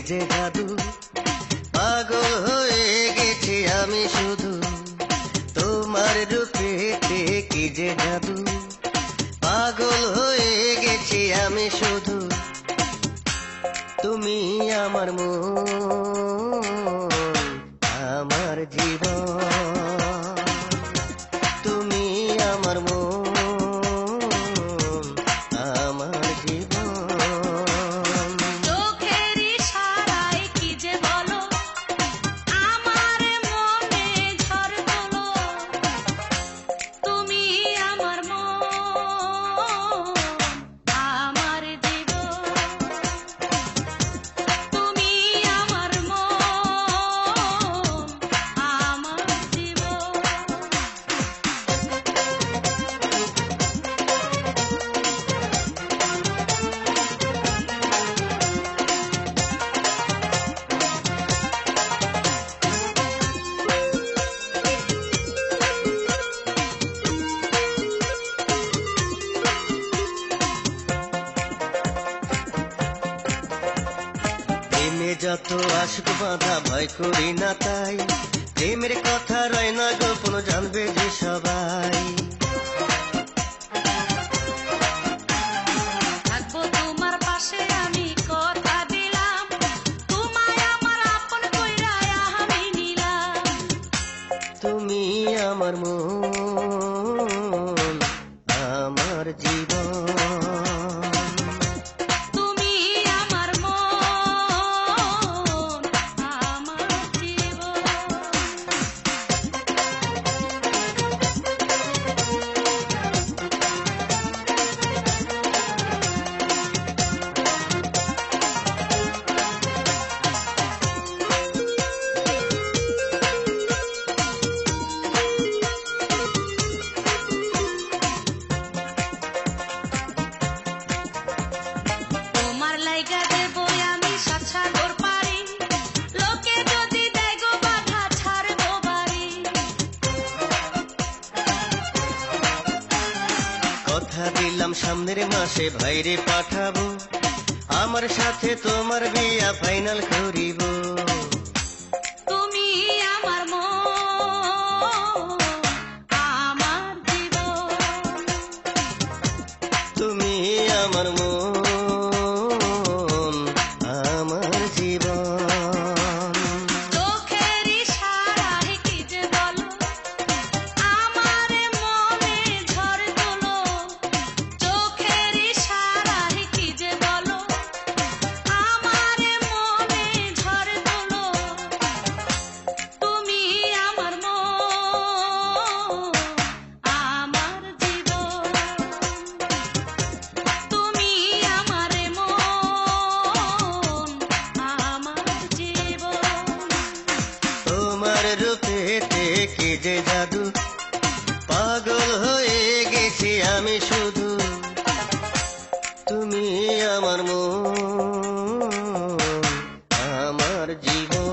যে জাদু, পাগল হয়ে গেছি আমি শুধু তোমার রূপেতে, কি যে জাদু, পাগল হয়ে গেছি আমি শুধু, তুমি আমার মন, আমার জীবন, তুমি আমার মন, আমার জীবন। চোখের ইশারায় কি যে বলো, আমার মনে ঝড় তোলো, তুমি আমার মন, আমার জীবন, তুমি আমার মন, আমার জীবন। প্রেমে যত আশুক বাঁধা ভয় করি না তাই, প্রেমের কথা রয় না গোপন জানবে যে সবাই। থাকবো তোমার পাশে আমি কথা দিলাম, তোমায় আমার আপন কইরা আমি নিলাম, তুমি আমার মন, আমার জীবন, তুমি আমার মন, আমার জীবন। তোমার লাইগা দেবো আমি সাত সাগর পাড়ি, লোকে যদি দেয় গো বাধা ছাড়বো বাড়ি। কথা দিলাম সামনের মাসে ভাইরে পাঠাবো, আমার সাথে তোমার বিয়া ফাইনাল করিব, তুমি আমার মন, আমার জীবন, তুমি আমার মন, আমার জীবন। চোখের ইশারায় কি যে বলো, আমার মনে ঝড় তোলো, চোখের ইশারায় কি যে বলো, আমার মনে ঝড় তোলো, তুমি আমার মন, আমার জীবন, তুমি আমার মন, আমার জীবন। তোমার রূপেতে কি যে জাদু, পাগল হয়ে গেছি আমি শুধু, তুমি আমার মন, আমার জীবন।